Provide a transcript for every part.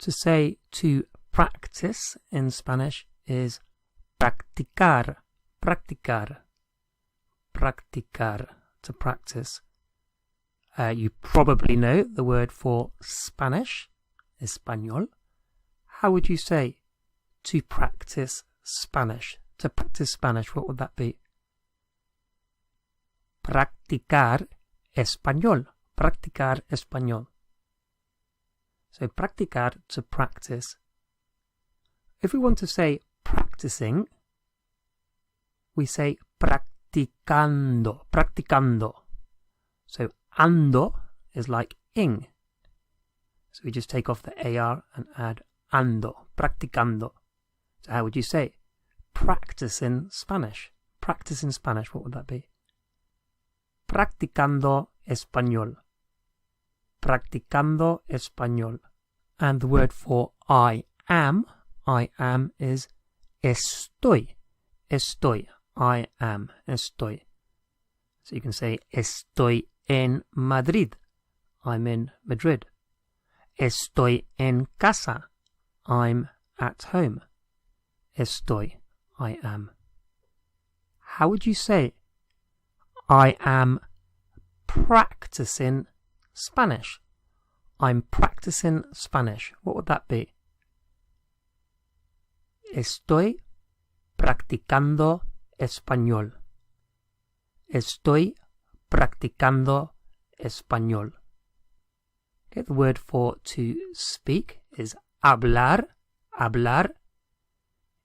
To say to practice in Spanish is practicar, practicar, practicar, to practice. You probably know the word for Spanish, español. How would you say to practice Spanish? To practice Spanish, what would that be? Practicar español, practicar español. So practicar, to practice. If we want to say practicing, we say practicando, practicando. So ando is like ing. So we just take off the AR and add ando, practicando. So how would you say practice in Spanish? Practice in Spanish, what would that be? Practicando español. Practicando español. And the word for I am is estoy. Estoy. I am. Estoy. So you can say estoy en Madrid. I'm in Madrid. Estoy en casa. I'm at home. Estoy. I am. How would you say I am practicing Spanish? I'm practicing Spanish. What would that be? Estoy practicando español. Estoy practicando español. Okay, the word for to speak is hablar. Hablar.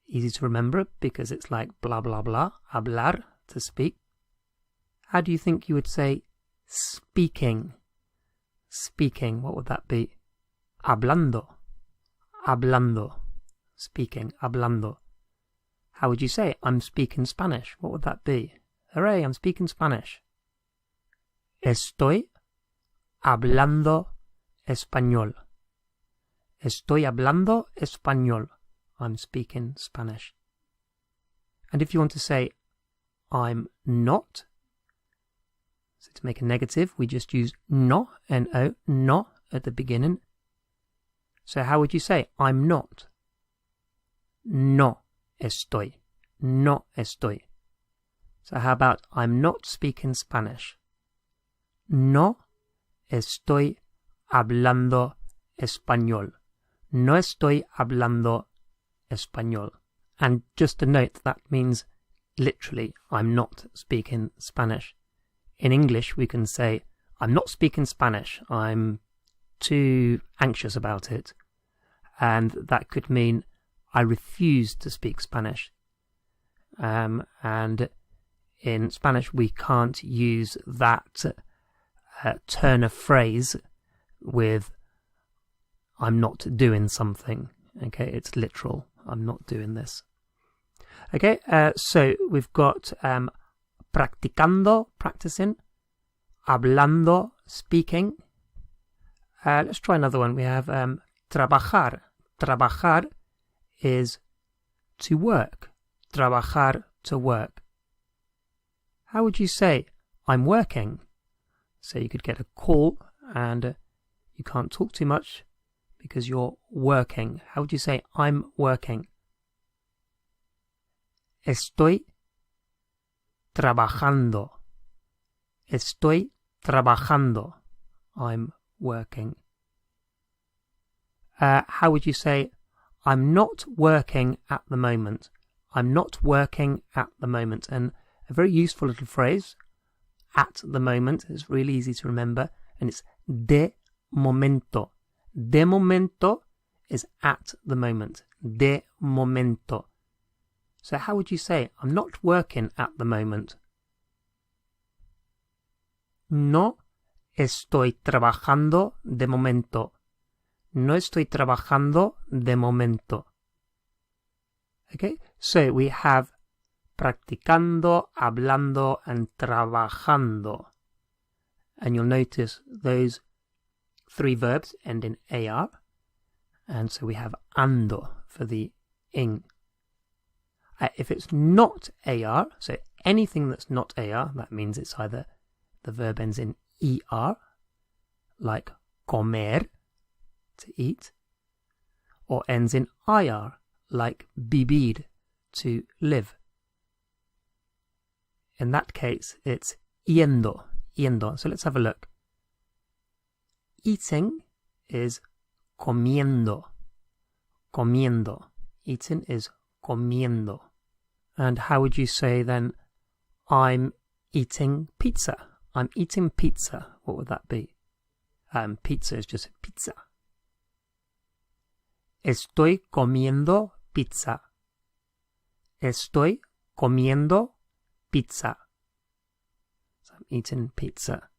Easy to remember because it's like blah blah blah. Hablar, to speak. How do you think you would say speaking? Speaking, what would that be? Hablando. Hablando. Speaking, hablando. How would you say I'm speaking Spanish? What would that be? Hooray, I'm speaking Spanish. Estoy hablando español. Estoy hablando español. I'm speaking Spanish. And if you want to say I'm not, so to make a negative, we just use no, N-O, no, at the beginning. So how would you say I'm not? No estoy. No estoy. So how about I'm not speaking Spanish? No estoy hablando español. No estoy hablando español. And just a note, that means literally I'm not speaking Spanish. In English, we can say, I'm not speaking Spanish. I'm too anxious about it. And that could mean I refuse to speak Spanish. And in Spanish, we can't use that turn of phrase with I'm not doing something. Okay, it's literal. I'm not doing this. Okay, so we've got practicando, practicing, hablando, speaking. Let's try another one. We have trabajar. Trabajar is to work. Trabajar, to work. How would you say I'm working? So you could get a call and you can't talk too much because you're working. How would you say I'm working? Estoy trabajando. Estoy trabajando. I'm working. How would you say I'm not working at the moment? I'm not working at the moment. And a very useful little phrase, at the moment, is really easy to remember, and it's de momento. De momento is at the moment. De momento. So how would you say I'm not working at the moment? No estoy trabajando de momento. No estoy trabajando de momento. Okay, so we have practicando, hablando, and trabajando. And you'll notice those three verbs end in AR. And so we have ando for the ing. If it's not AR, so anything that's not AR, that means it's either the verb ends in ER, like comer, to eat, or ends in ir, like vivir, to live. In that case, it's yendo, yendo. So let's have a look. Eating is comiendo, comiendo. Eating is comiendo. And how would you say then, I'm eating pizza? I'm eating pizza. What would that be? Pizza is just pizza. Estoy comiendo pizza. Estoy comiendo pizza. So I'm eating pizza.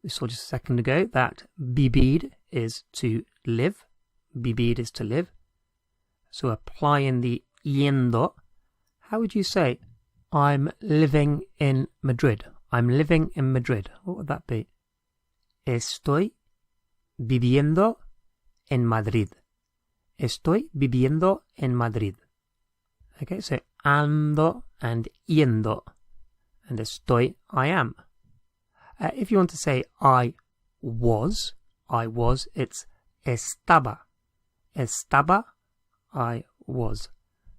We saw just a second ago that vivir is to live. Vivir is to live. So applying the yendo, how would you say, I'm living in Madrid? I'm living in Madrid. What would that be? Estoy viviendo en Madrid. Estoy viviendo en Madrid. Okay, so ando and yendo. And estoy, I am. If you want to say I was, it's estaba. Estaba, I was.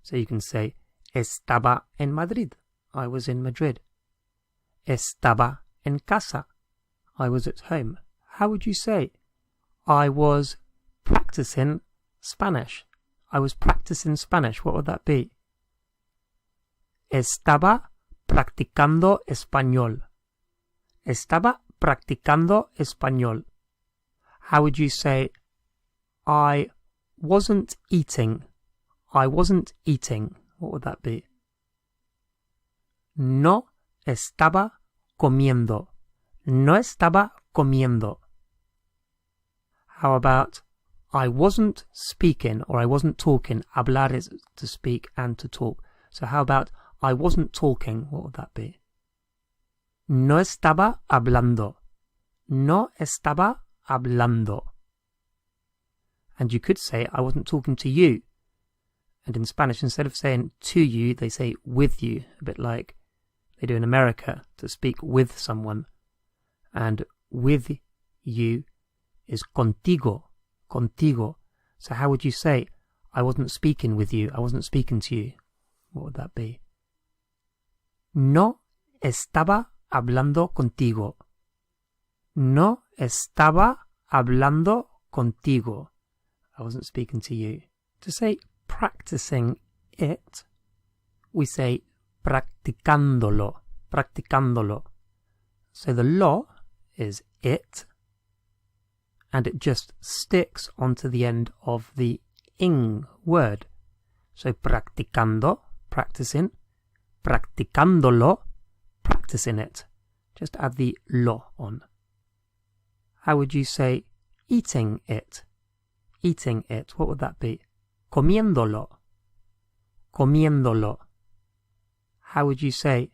So you can say estaba en Madrid. I was in Madrid. Estaba en casa. I was at home. How would you say? I was practicing Spanish. I was practicing Spanish. What would that be? Estaba practicando español. Estaba practicando español. How would you say, I wasn't eating? I wasn't eating. What would that be? No estaba comiendo. No estaba comiendo. How about, I wasn't speaking or I wasn't talking? Hablar is to speak and to talk. So how about, I wasn't talking? What would that be? No estaba hablando. No estaba hablando. And you could say, I wasn't talking to you. And in Spanish, instead of saying to you, they say with you. A bit like they do in America, to speak with someone. And with you is contigo. Contigo. So how would you say, I wasn't speaking with you, I wasn't speaking to you? What would that be? No estaba hablando contigo. No estaba hablando contigo. I wasn't speaking to you. To say practicing it, we say practicándolo. Practicándolo. So the lo is it, and it just sticks onto the end of the ing word. So practicando, practicing, practicándolo, practicing it. Just add the lo on. How would you say eating it? Eating it, what would that be? Comiéndolo. Comiéndolo. How would you say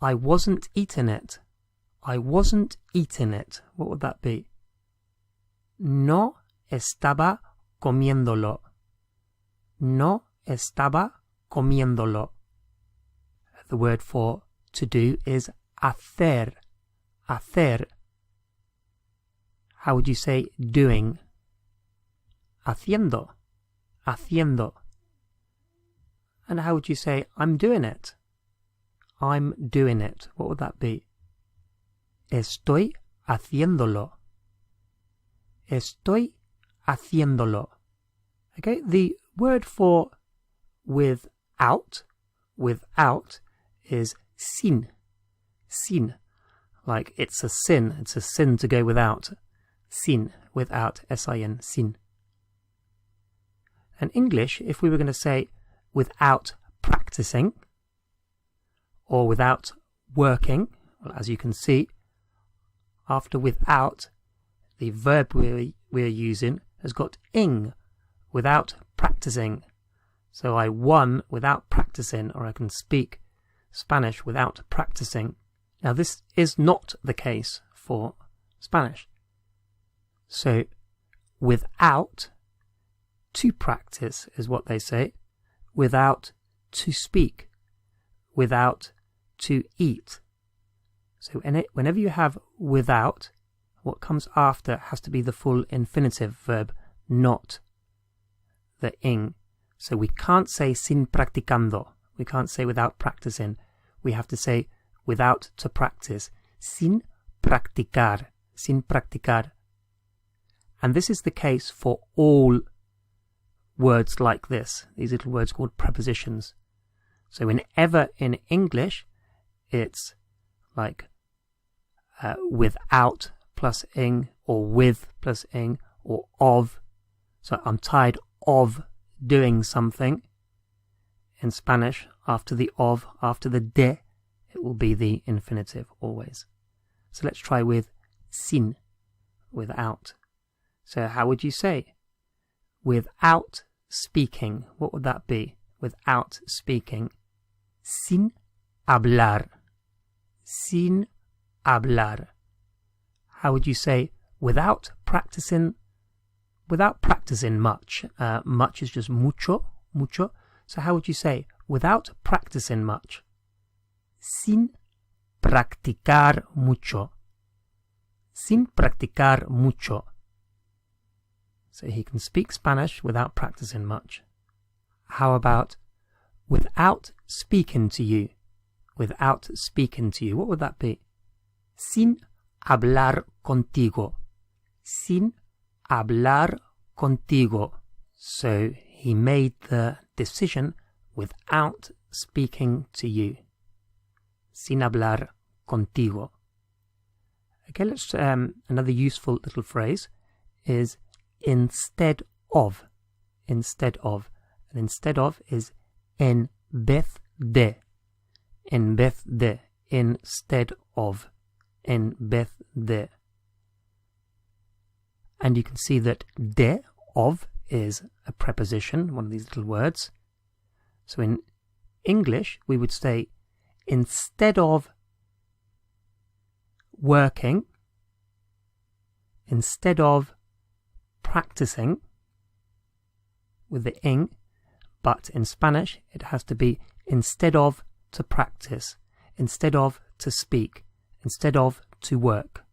I wasn't eating it? I wasn't eating it. What would that be? No estaba comiéndolo. No estaba comiéndolo. The word for to do is hacer. Hacer. How would you say doing? Haciendo. Haciendo. And how would you say I'm doing it? I'm doing it. What would that be? Estoy haciéndolo. Estoy haciéndolo. Okay, the word for without is sin. Sin. Like it's a sin. It's a sin to go without. Sin. Without. S-I-N. Sin. In English, if we were going to say without practicing or without working, well, as you can see, after without, the verb we're using has got ing, without practicing. So I won without practicing, or I can speak Spanish without practicing. Now this is not the case for Spanish. So without to practice is what they say, without to speak, without to eat. So whenever you have without, what comes after has to be the full infinitive verb not. the ing. So we can't say sin practicando. We can't say without practicing. We have to say without to practice. Sin practicar. Sin practicar. And this is the case for all words like this. These little words called prepositions. So whenever in English it's like without plus ing, or with plus ing, or of. So I'm tired of doing something. In Spanish, after the of, after the de, it will be the infinitive always. So let's try with sin, without. So how would you say? Without speaking. What would that be? Without speaking. Sin hablar. Sin hablar. How would you say without practicing? Without practicing much. Much is just mucho, mucho. So how would you say without practicing much? Sin practicar mucho. Sin practicar mucho. So he can speak Spanish without practicing much. How about without speaking to you? Without speaking to you. What would that be? Sin hablar contigo. Sin hablar contigo. So he made the decision without speaking to you. Sin hablar contigo. Okay, let's another useful little phrase is instead of. Instead of. And instead of is en vez de. En vez de. Instead of. En vez de. And you can see that de, of, is a preposition, one of these little words. So in English, we would say instead of working, instead of practicing with the ing, but in Spanish it has to be instead of to practice, instead of to speak, instead of to work.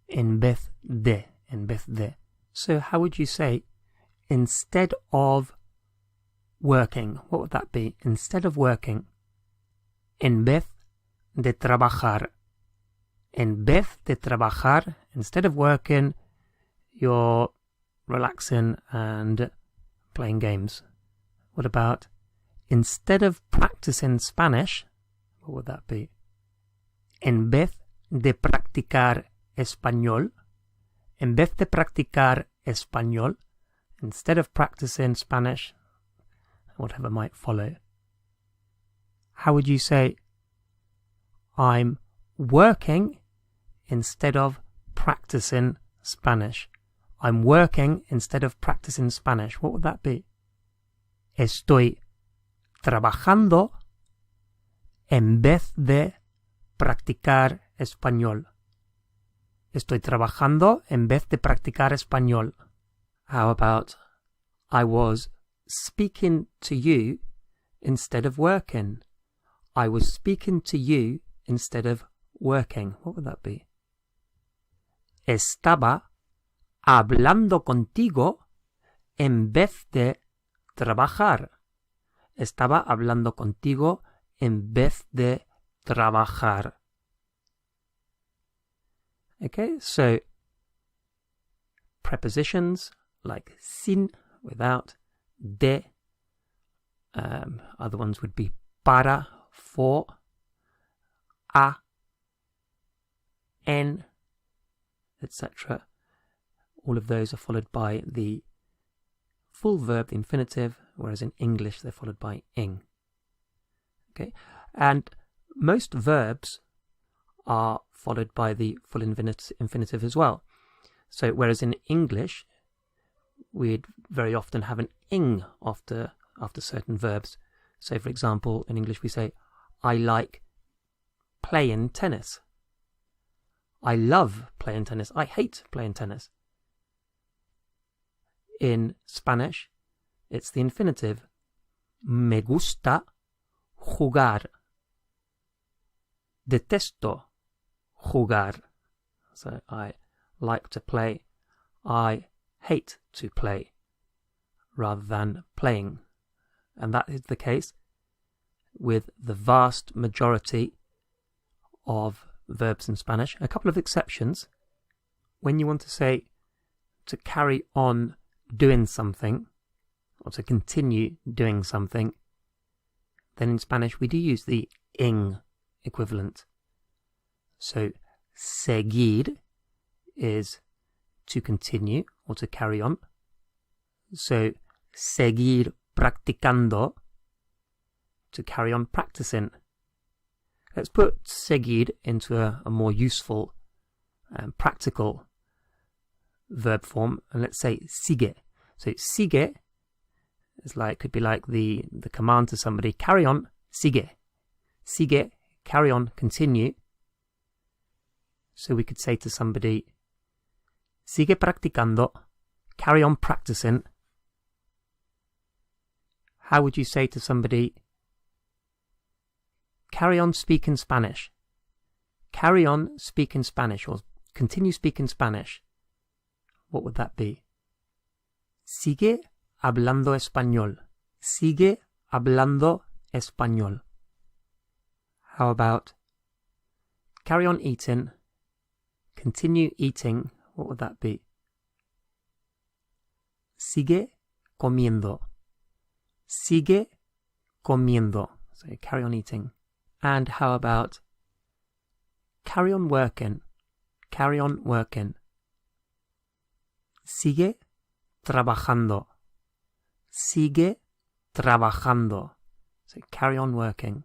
En vez de, en vez de. So how would you say instead of working? What would that be? Instead of working. En vez de trabajar. En vez de trabajar. Instead of working, you're relaxing and playing games. What about instead of practicing Spanish? What would that be? En vez de practicar español. En vez de practicar español. Instead of practicing Spanish, whatever might follow. How would you say, I'm working instead of practicing Spanish? I'm working instead of practicing Spanish. What would that be? Estoy trabajando en vez de practicar español. Estoy trabajando en vez de practicar español. How about, I was speaking to you instead of working. I was speaking to you instead of working. What would that be? Estaba hablando contigo en vez de trabajar. Estaba hablando contigo en vez de trabajar. Okay, so prepositions like sin, without, de. Other ones would be para, for, a, en, etc. All of those are followed by the full verb, the infinitive, whereas in English they're followed by ing. Okay, and most verbs are followed by the full infinitive as well. So whereas in English we'd very often have an ing after certain verbs. So for example, in English we say, I like playing tennis. I love playing tennis. I hate playing tennis. In Spanish, it's the infinitive. Me gusta jugar. Detesto jugar. So I like to play. I hate to play. rather than playing. And that is the case with the vast majority of verbs in Spanish. A couple of exceptions. When you want to say to carry on doing something, or to continue doing something, then in Spanish we do use the ing equivalent. So seguir is to continue or to carry on. So seguir practicando, to carry on practicing. Let's put seguir into a more useful and practical verb form, and let's say sigue. So sigue is like, could be like the command to somebody, carry on, sigue. Sigue, carry on, continue. So we could say to somebody, sigue practicando, carry on practicing. How would you say to somebody, carry on speaking Spanish? Carry on speaking Spanish, or continue speaking Spanish. What would that be? Sigue hablando español. Sigue hablando español. How about carry on eating, continue eating? What would that be? Sigue comiendo. Sigue comiendo. So carry on eating. And how about carry on working? Carry on working. Sigue trabajando. Sigue trabajando. So carry on working.